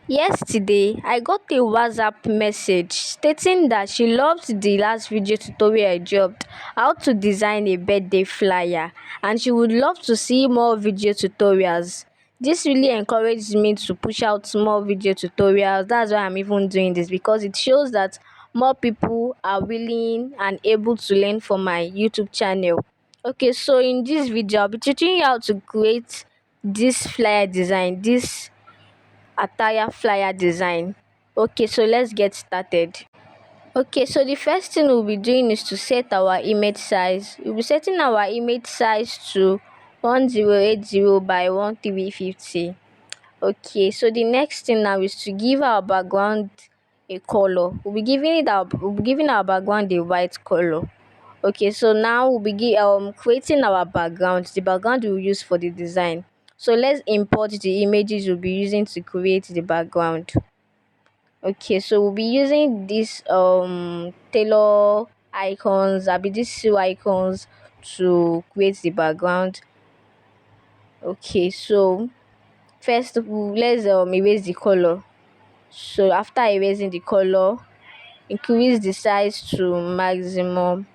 Yesterday, I got a WhatsApp message stating that she loved the last video tutorial I dropped, how to design a birthday flyer, and she would love to see more video tutorials. This really encouraged me to push out more video tutorials. That's why I'm even doing this, because it shows that more people are willing and able to learn from my YouTube channel. Okay, so in this video, I'll be teaching you how to create this flyer design, this attire flyer design. Okay, so let's get started. Okay, so the first thing we'll be doing is to set our image size. We'll be setting our image size to 1080 by 1350. Okay, so the next thing now is to give our background a color. We'll be giving our background a white color. Okay, so now creating our background, the background we'll use for the design. So let's import the images we'll be using to create the background. Okay, so we'll be using this tailor icons, I'll be these two icons to create the background. Okay, so first let's erase the color. So after erasing the color, increase the size to maximum.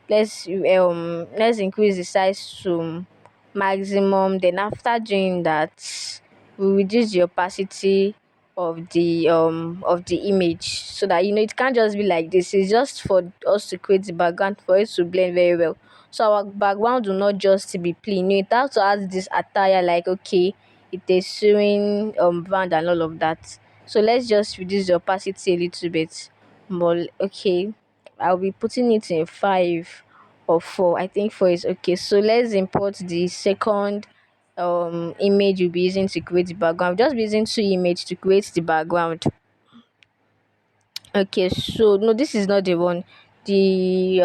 Let's increase the size to maximum. Then after doing that, we reduce the opacity of the image, so that it can't just be like this. It's just for us to create the background for it to blend very well, so our background will not just be plain. It has to add this attire, like, okay, it is showing brand and all of that. So let's just reduce the opacity a little bit more. Okay, I'll be putting it in 5 or 4. I think 4 is okay. So let's import the second image you'll be using to create the background. Just be using two images to create the background. Okay, so no, this is not the one. The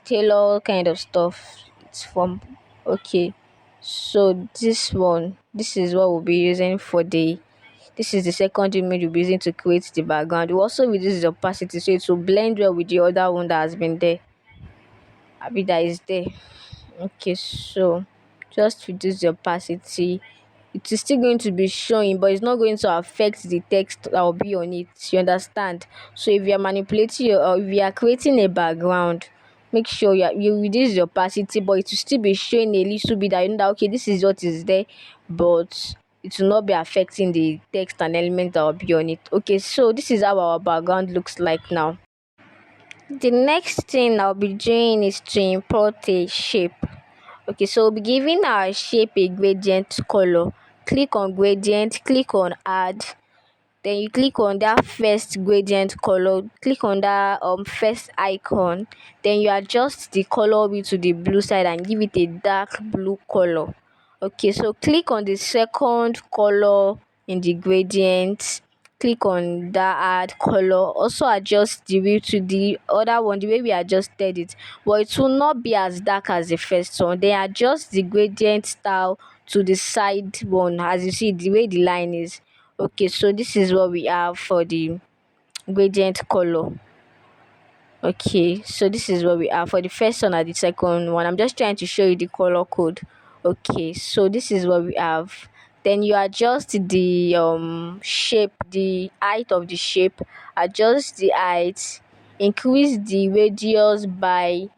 tailor kind of stuff. It's from okay. So this is what we'll be using for the this is the second image we'll be using to create the background. We also reduce the opacity so it will blend well with the other one that has been there. That is there. Okay, so just reduce the opacity. It is still going to be showing, but it's not going to affect the text that will be on it. You understand? So if you are manipulating or if you are creating a background, make sure you reduce the opacity, but it will still be showing a little bit, that you know that okay, this is what is there, but it will not be affecting the text and element that will be on it. Okay, so this is how our background looks like now. The next thing I'll be doing is to import a shape. Okay, so we'll be giving our shape a gradient color. Click on gradient, click on add, then you click on that first gradient color, click on that first icon, then you adjust the color wheel to the blue side and give it a dark blue color. Okay, so click on the second color in the gradient, click on that add color, also adjust the wheel to the other one the way we adjusted it, but it will not be as dark as the first one. Then adjust the gradient style to the side one, as you see the way the line is. Okay, so this is what we have for the gradient color. Okay, so this is what we have for the first one and the second one. I'm just trying to show you the color code. Okay, so this is what we have. Then you adjust the shape, the height of the shape, adjust the height, increase the radius by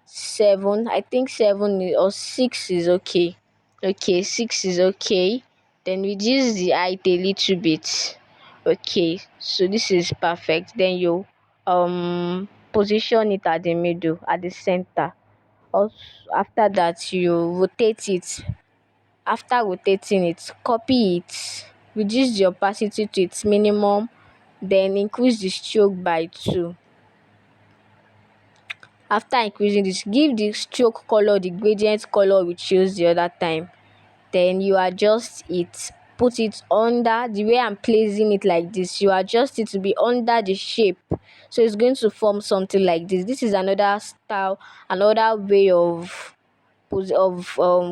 7. I think or 6 is okay. Okay, 6 is okay. Then reduce the height a little bit. Okay, so this is perfect. Then you position it at the middle, at the center. Also, after that you rotate it. After rotating it, copy it, reduce the opacity to its minimum, then increase the stroke by 2. After increasing this, give the stroke color the gradient color we chose the other time. Then you adjust it, put it under the way I'm placing it like this. You adjust it to be under the shape, so it's going to form something like this. This is another style, another way of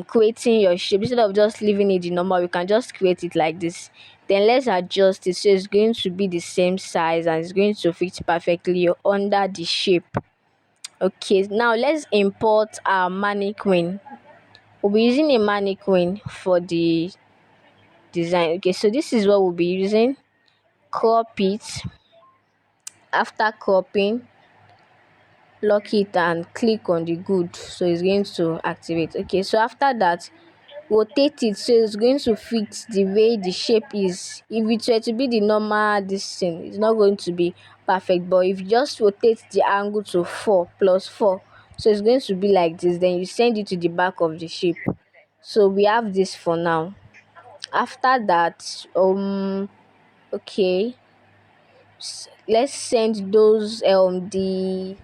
creating your shape. Instead of just leaving it the normal, you can just create it like this. Then let's adjust it so it's going to be the same size and it's going to fit perfectly under the shape. Okay, now let's import our mannequin. we'll be using a mannequin for the design. Okay, so this is what we'll be using. Crop it. After cropping, lock it and click on the good, so it's going to activate. Okay, so after that, rotate it so it's going to fit the way the shape is. If it were to be the normal this thing, it's not going to be perfect, but if you just rotate the angle to 4 plus 4, so it's going to be like this, then you send it to the back of the shape. So we have this for now. After that, okay, let's send those the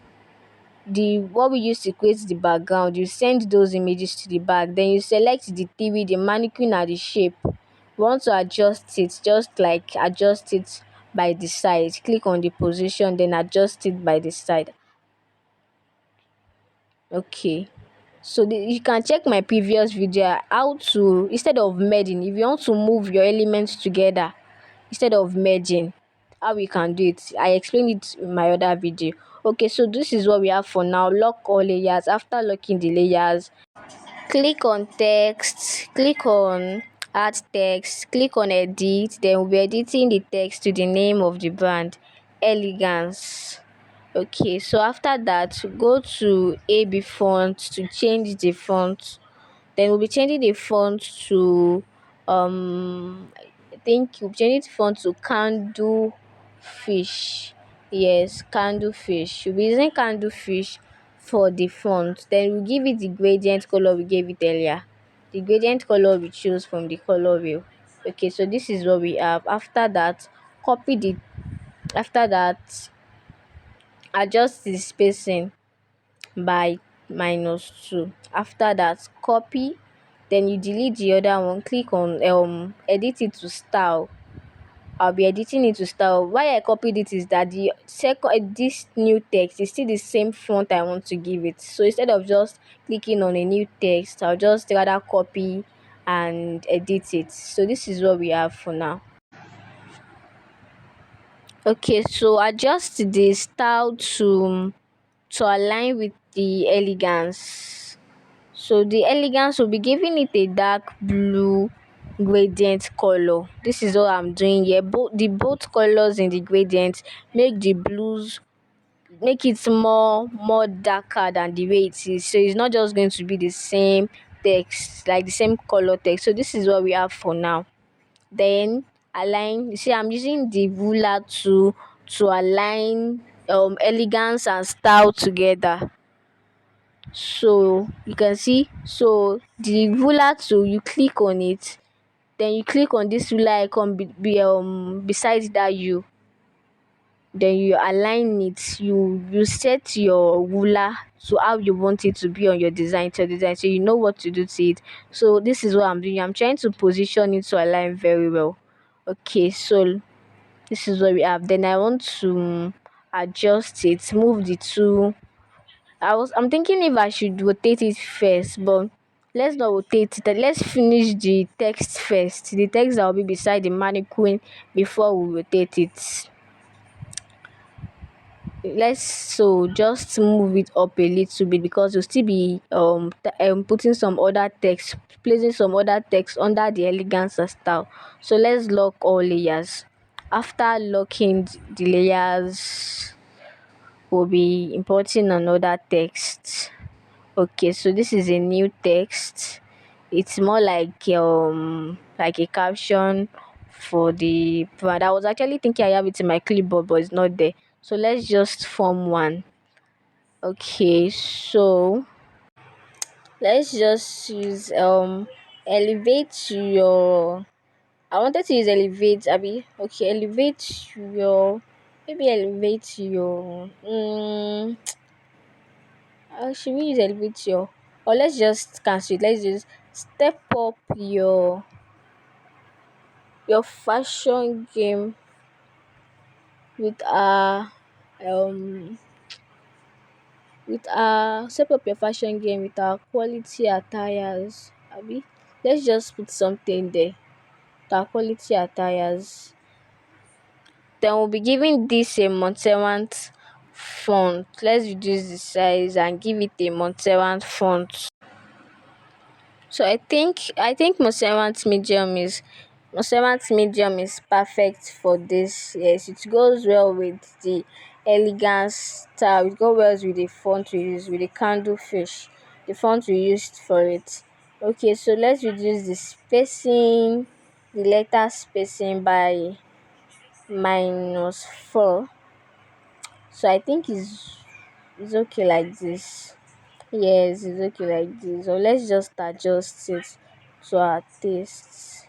what we use to create the background. You send those images to the back, then you select the TV, the mannequin and the shape. You want to adjust it, just like adjust it by the side. Click on the position, then adjust it by the side. Okay, so you can check my previous video how to, instead of merging, if you want to move your elements together instead of merging, how we can do it. I explained it in my other video. Okay, so this is what we have for now. Lock all layers. After locking the layers, click on text, click on add text, click on edit, then we'll be editing the text to the name of the brand, Elegance. Okay, so after that, go to AB font to change the font. Then we'll be changing the font to I think we'll change the font to candle fish. Yes, candle fish. We'll be using candle fish for the font. Then we'll give it the gradient color we gave it earlier. The gradient color we choose from the color wheel. Okay, so this is what we have. After that, copy the after that, adjust the spacing by -2. After that, copy, then you delete the other one, click on edit it to style. I'll be editing it to style. Why I copied it is that the second this new text is still the same font I want to give it. So instead of just clicking on a new text, I'll just rather copy and edit it. So this is what we have for now. Okay, so adjust the style to align with the elegance. So the elegance will be giving it a dark blue gradient color. This is what I'm doing here. Both colors in the gradient make the blues, make it more darker than the way it is. So it's not just going to be the same text, like the same color text. So this is what we have for now. Then align. You see, I'm using the ruler to align elegance and style together. So you can see, so the ruler tool, you click on it, then you click on this ruler icon beside that you, then you align it. You set your ruler to how you want it to be on your design, so you know what to do to it. So this is what I'm doing. I'm trying to position it to align very well. Okay, so this is what we have. Then I want to adjust it, move the two. I'm thinking if I should rotate it first, but let's not rotate it. Let's finish the text first. The text that will be beside the mannequin before we rotate it. Let's so just move it up a little bit because you'll still be putting some other text, placing some other text under the elegance and style. So let's lock all layers. After locking the layers, we'll be importing another text. Okay, so this is a new text. It's more like a caption for the brand. I was actually thinking I have it in my clipboard, but it's not there. So let's just form one. Okay, so let's just use elevate your. I wanted to use elevate, Abby. Okay, elevate your. Maybe elevate your. Should we use elevate your, or let's just cancel it. Let's just step up your fashion game with um step up your fashion game with our quality attires. Abi, let's just put something there. With our quality attires. Then we'll be giving this a Montserrat font. Let's reduce the size and give it a Montserrat font. So I think Mosemat medium is perfect for this. Yes, it goes well with the elegance style. It goes well with the font we use with the candle fish. The font we used for it. Okay, so let's reduce the spacing, the letter spacing by -4. So I think it's okay like this. Yes, it's okay like this. So let's just adjust it to our tastes.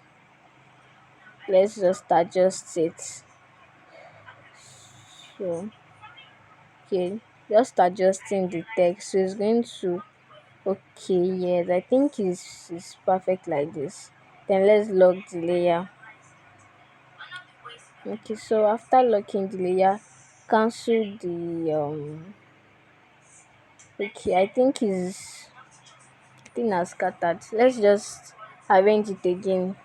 Let's just adjust it. So okay, just adjusting the text. So it's going to okay. Yes, I think it's perfect like this. Then let's lock the layer. Okay, so after locking the layer, cancel the okay. I think has scattered. Let's just arrange it again.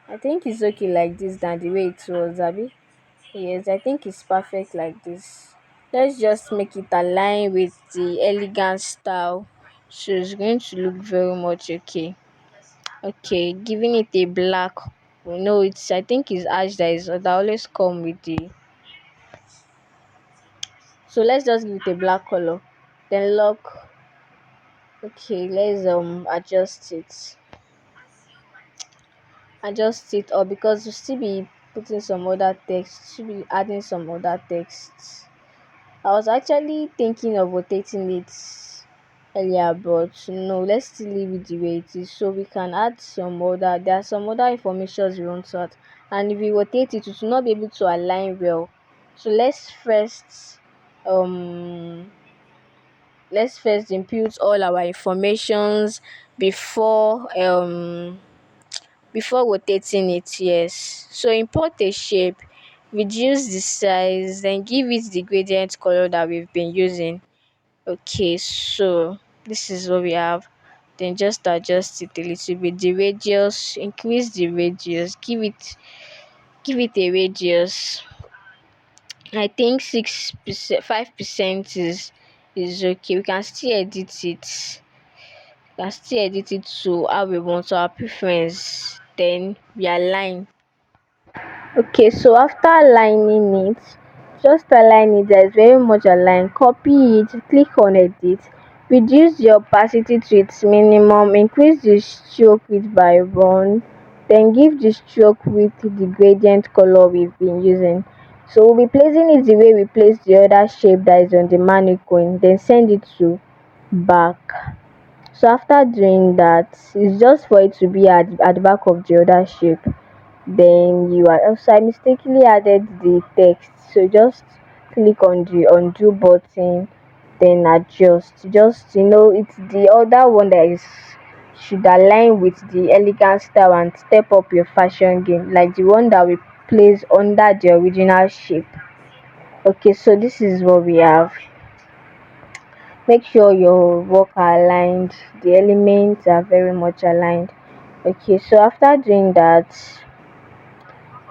I think it's okay like this than the way it was, Abby. Yes, I think it's perfect like this. Let's just make it align with the elegant style. So it's going to look very much okay. Okay, giving it a black. No, it's I think it's ash that always come with the. So let's just give it a black color. Then lock. Okay, let's adjust it or because we still be putting some other text, should be adding some other texts. I was actually thinking of rotating it earlier, but no, let's still leave it the way it is so we can add some other there are some other informations we want to add, and if we rotate it will not be able to align well. So um let's first input all our informations before rotating it. Yes, so import a shape, reduce the size, then give it the gradient color that we've been using. Okay, so this is what we have. Then just adjust it a little bit, the radius, increase the radius, give it a radius. I think 6%, 5% is okay. We can still edit it. To how we want, to our preference. Then we align. Okay, so after aligning it, just align it that is very much aligned. Copy it, click on edit, reduce the opacity to its minimum, increase the stroke width by 1, then give the stroke width the gradient color we've been using. So we'll be placing it the way we place the other shape that is on the mannequin, then send it to back. So after doing that, it's just for it to be at the back of the other shape. Then you are also I mistakenly added the text, so just click on the undo button, then adjust. Just it's the other one that is should align with the elegant style and step up your fashion game, like the one that we place under the original shape. Okay, so this is what we have. Make sure your work are aligned, the elements are very much aligned. Okay, so after doing that,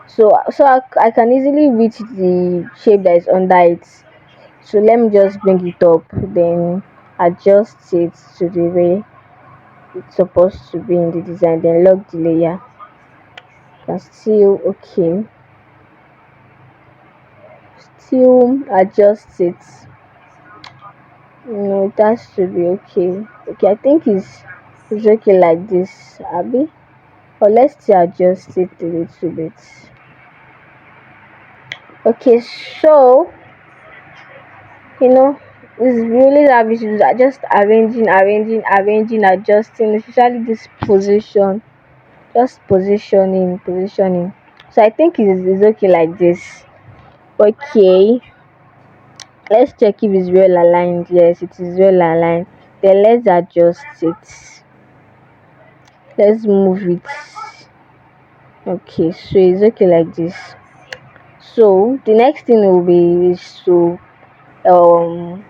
so I can easily reach the shape that is under it. So let me just bring it up, then adjust it to the way it's supposed to be in the design, then lock the layer. Can still okay, still adjust it. No, that should be okay. Okay, I think it's okay like this, Abby. Or let's still adjust it a little bit. Okay, so you know it's really lavish. Just arranging, adjusting, especially this position, just positioning. So I think it's okay like this. Okay, let's check if it's well aligned. Yes, it is well aligned. Then let's adjust it. Let's move it. Okay, so it's okay like this. So the next thing will be is to um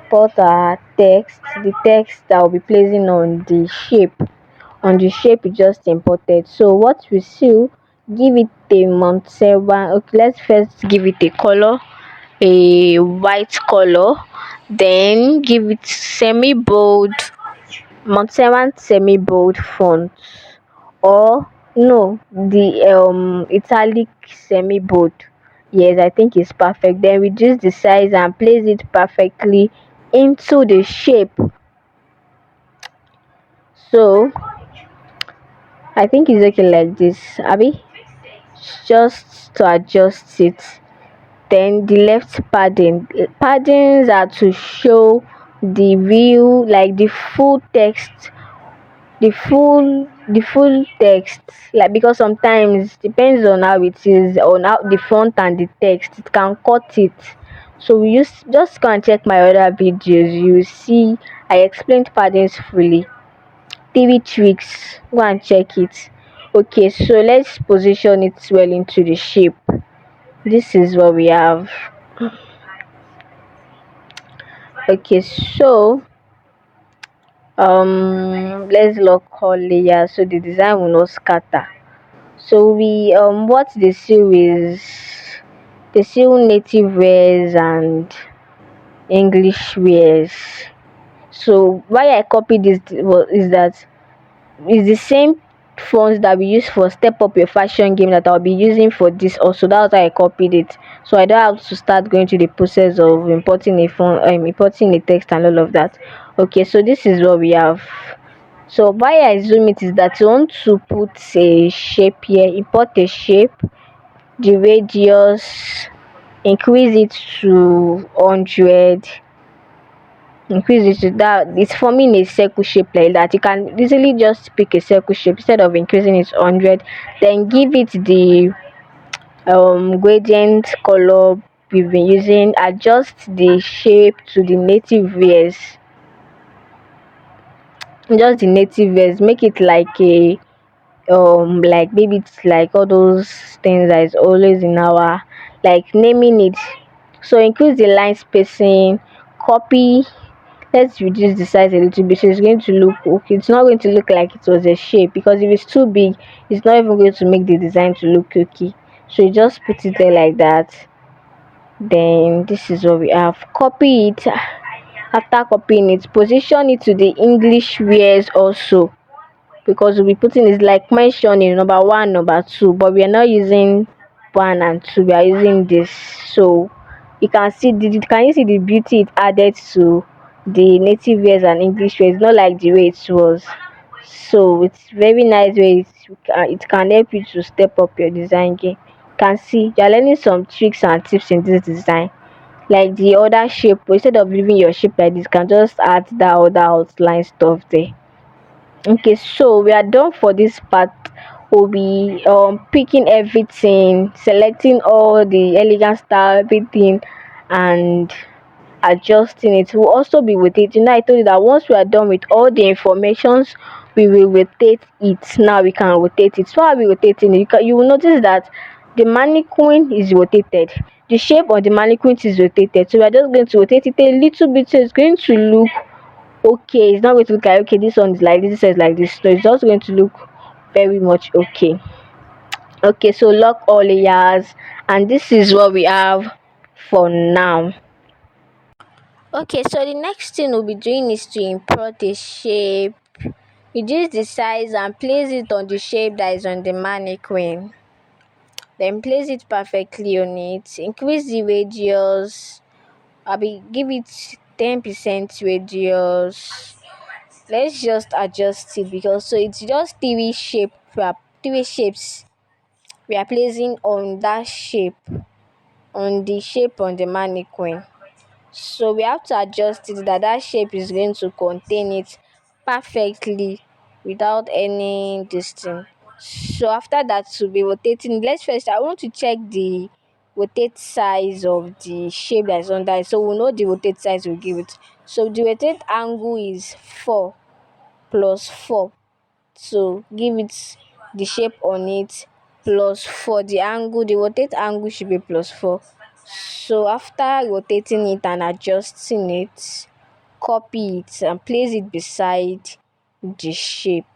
put our text, the text that will be placing on the shape we just imported. So what we see, give it a Mount 7. Okay, let's first give it a color, a white color. then give it semi bold, Montserrat semi bold font, or no, the italic semi bold. Yes, I think it's perfect. Then reduce the size and place it perfectly into the shape. So I think it's okay like this, Abby. Just to adjust it. Then the left paddings are to show the view, like the full text, like, because sometimes depends on how it is, on how the font and the text, it can cut it. So we just go and check my other videos, you see I explained paddings fully, three tricks, go and check it. Okay, so let's position it well into the shape. This is what we have. Okay, so let's lock all layers so the design will not scatter. So we what they seal native wears and English wears. So why I copied this is that it's the same fonts that we use for Step Up Your Fashion game that I'll be using for this also. That's why I copied it. So I don't have to start going through the process of importing a font, importing a text and all of that. Okay, so this is what we have. So why I zoom it is that you want to put a shape here, import a shape, the radius, increase it to 100, increase it to that, it's forming a circle shape like that. You can easily just pick a circle shape instead of increasing it to 100. Then give it the gradient color we've been using, adjust the shape to the native wares, just the native wares, make it like maybe it's like all those things that is always in our, like, naming it. So increase the line spacing, copy, let's reduce the size a little bit so it's going to look okay. It's not going to look like it was a shape, because if it's too big it's not even going to make the design to look okay. So you just put it there like that. Then this is what we have. Copy it. After copying it, position it to the English wears also, because we'll be putting is like mentioning number one, number two, but we are not using one and two, we are using this. So you can see can you see the beauty it added to the native wears and English wears, not like the way it was. So it's very nice way it can help you to step up your design game. You can see you're learning some tricks and tips in this design. Like the other shape, instead of leaving your shape like this, you can just add that other outline stuff there. Okay, so we are done for this part. We'll be picking everything, selecting all the elegant style, everything, and adjusting it. We'll also be rotating. Now I told you that once we are done with all the informations, we will rotate it. Now we can rotate it. So how are we rotating it? You will notice that the mannequin is rotated. The shape of the mannequin is rotated. So we are just going to rotate it a little bit so it's going to look okay. It's not going to look like okay, this one is like this is like this. So it's also going to look very much okay. Okay, so lock all layers, and this is what we have for now. Okay, so the next thing we'll be doing is to import a shape, reduce the size and place it on the shape that is on the mannequin. Then place it perfectly on it. Increase the radius. Give it 10% radius. Let's just adjust it, because so it's just three shapes we are placing on that shape, on the shape on the mannequin. So we have to adjust it that shape is going to contain it perfectly without any distance. So after that, to be rotating, let's first, I want to check the rotate size of the shape that's under it, so we'll know the rotate size we'll give it. So the rotate angle is 4 plus 4, so give it the shape on it plus 4, the rotate angle should be plus 4. So after rotating it and adjusting it, copy it and place it beside the shape.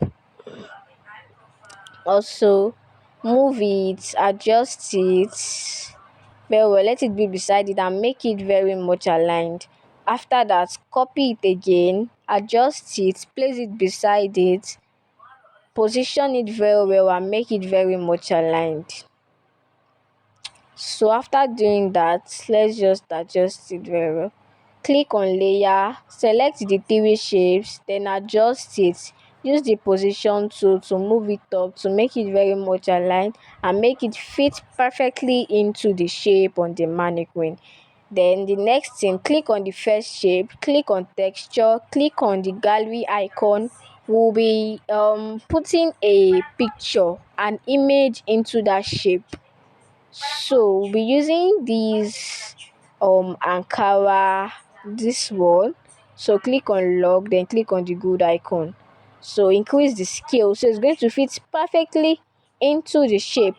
Also move it, adjust it very well, let it be beside it and make it very much aligned. After that, copy it again, adjust it, place it beside it, position it very well and make it very much aligned. So after doing that, let's just adjust it very well. Click on layer, select the three shapes, then adjust it. Use the position tool to move it up to make it very much aligned and make it fit perfectly into the shape on the mannequin. Then the next thing, click on the first shape, click on texture, click on the gallery icon. We'll be putting a picture, an image into that shape. So we'll be using these Ankara, this one. So click on log, then click on the good icon. So increase the scale, so it's going to fit perfectly into the shape.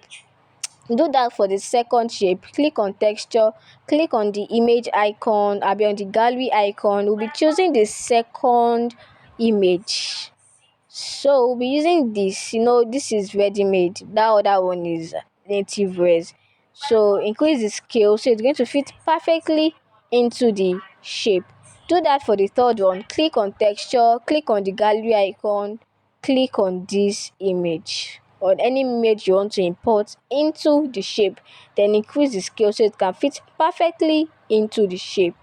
Do that for the second shape. Click on texture, click on the image icon, I'll be on the gallery icon. We'll be choosing the second image. So we'll be using this, this is ready made, that other one is native res. So increase the scale, so it's going to fit perfectly into the shape. Do that for the third one. Click on texture, click on the gallery icon, click on this image or any image you want to import into the shape, then increase the scale so it can fit perfectly into the shape.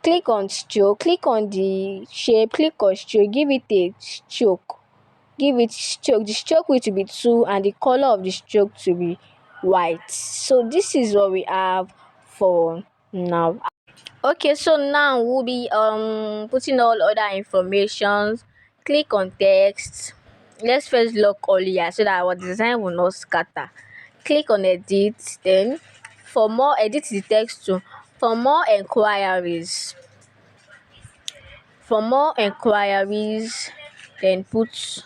Click on stroke, click on the shape, click on stroke, give it a stroke, the stroke width to be 2 and the color of the stroke to be white. So this is what we have for now. Okay, so now we'll be putting all other informations. Click on text. Let's first lock all here so that our design will not scatter. Click on edit, then for more, edit the text too. For more enquiries, then put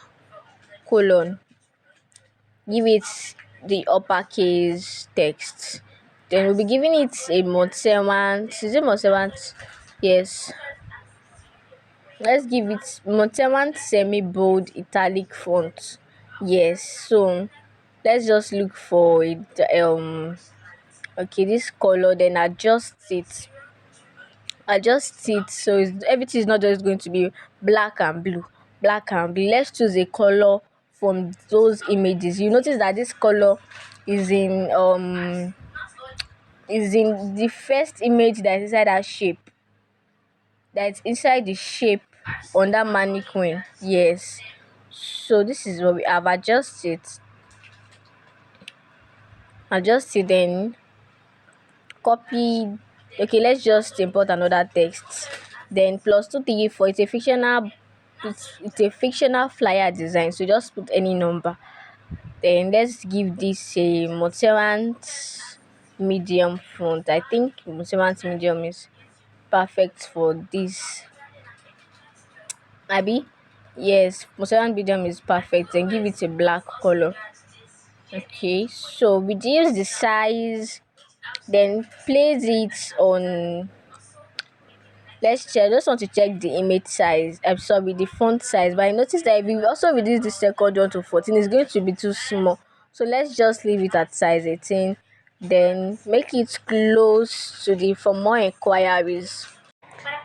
colon, give it the uppercase text. Then we'll be giving it a Montserrat. Is it Montserrat? Yes. Let's give it Montserrat semi bold italic font. Yes. So let's just look for it. Okay, this color. Then adjust it so everything is not just going to be black and blue. Let's choose a color from those images. You notice that this color is in the first image that is inside that shape, that's inside the shape on that mannequin. Yes. So this is what we have. Adjust it, then copy. Okay, let's just import another text. Then +234, it's a fictional flyer design, so just put any number. Then let's give this a Montserrat medium font. I think Montserrat medium is perfect for this. Abby, yes, Montserrat medium is perfect. Then give it a black color. Okay, so reduce the size, then place it on. Let's check. I just want to check the image size. I'm sorry, the font size. But I noticed that if we also reduce the second one to 14, it's going to be too small. So let's just leave it at size 18. Then make it close to the for more inquiries.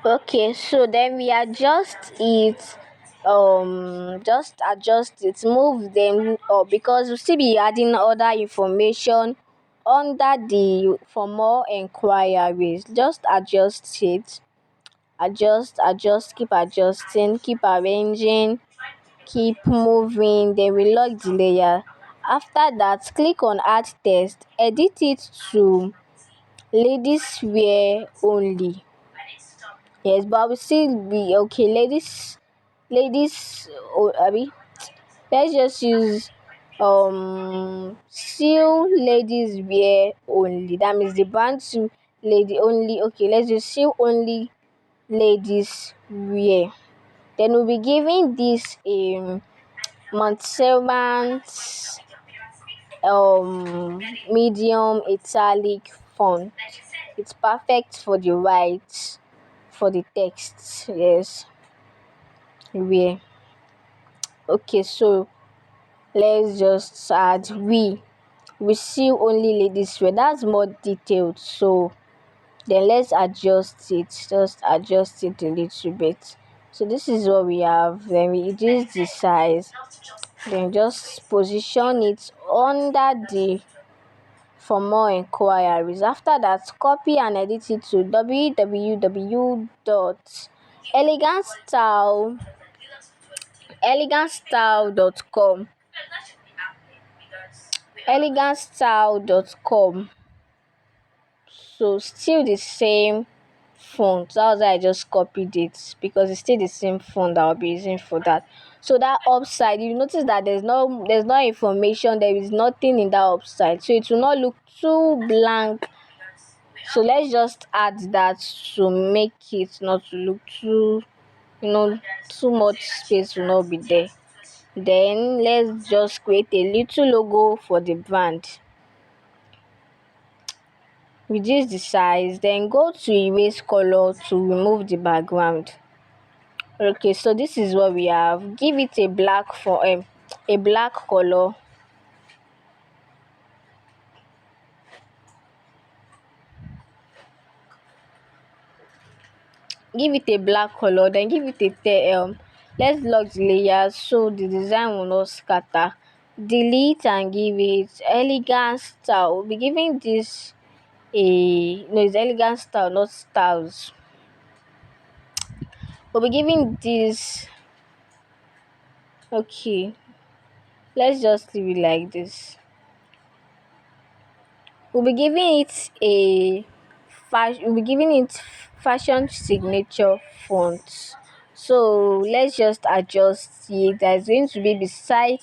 Okay, so then we adjust it. Just adjust it, move them up because we'll still be adding other information under the for more inquiries. Just adjust it. Adjust, keep adjusting, keep arranging, keep moving, then we lock the layer. After that, click on add text, edit it to ladies wear only. Yes, but I will still be okay. Oh, Abby, let's just use seal ladies wear only. That means the brand to lady only. Okay, let's just seal only ladies wear. Then we'll be giving this a Montserrat medium italic font. It's perfect for the right for the text. Yes, wear. Okay, so let's just add we seal only ladies wear. That's more detailed. So Then let's adjust it, just adjust it a little bit. So this is what we have. Then we reduce the size, then just position it under the for more inquiries. After that, copy and edit it to www.elegantstyle.com elegantstyle.com. So still the same font. That's why I just copied it, because it's still the same font that I'll be using for that. So that upside, you notice that there's no information, there is nothing in that upside, so it will not look too blank. So let's just add that to make it not to look too, too much space will not be there. Then let's just create a little logo for the brand. Reduce the size, then go to erase color to remove the background. Okay, so this is what we have. Give it a black for a black color. Give it a black color, then give it let's lock the layers so the design will not scatter. Delete and give it elegant style. We'll be giving this it's elegant style, not styles. We'll be giving this, okay, let's just leave it like this. We'll be giving it fashion signature font. So let's just adjust it. That's going to be beside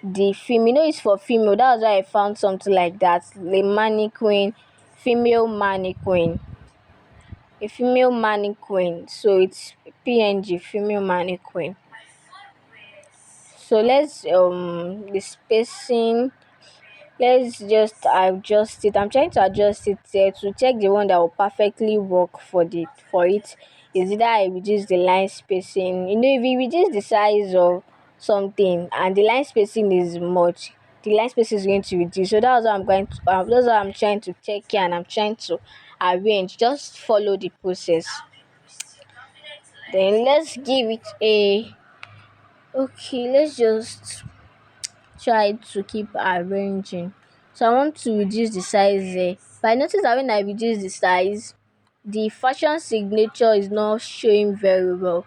the film. It's for female. That's why I found something like that. The mannequin, female mannequin, a female mannequin. So it's PNG, female mannequin. So let's the spacing. Let's just adjust it. I'm trying to adjust it to check the one that will perfectly work for it. Is either I reduce the line spacing. If you reduce the size of something and the line spacing is much, the line spacing is going to reduce. So that's what I'm going to. That's what I'm trying to check here, and I'm trying to arrange. Just follow the process. Then let's give it a. Okay, let's just try to keep arranging. So I want to reduce the size there. But I noticed that when I reduce the size, the fashion signature is not showing very well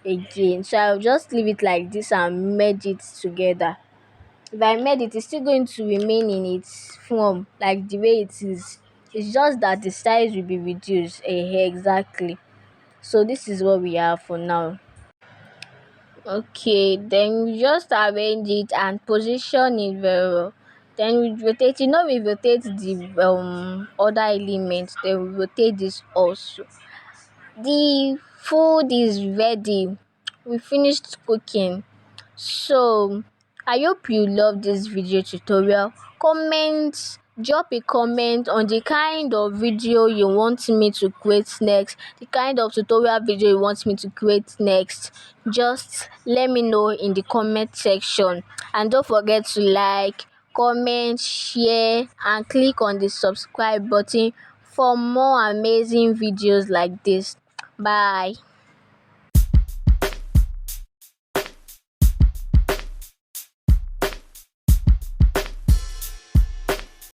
again. So I'll just leave it like this and merge it together. If I merge it, it's still going to remain in its form like the way it is. It's just that the size will be reduced. Exactly. So this is what we have for now. Okay, then we just arrange it and position it very well. Then we rotate, we rotate the other elements, then we rotate this also. The food is ready. We finished cooking. So I hope you love this video tutorial. Drop a comment on the kind of video you want me to create next, the kind of tutorial video you want me to create next. Just let me know in the comment section, and don't forget to like, comment, share and click on the subscribe button for more amazing videos like this. Bye.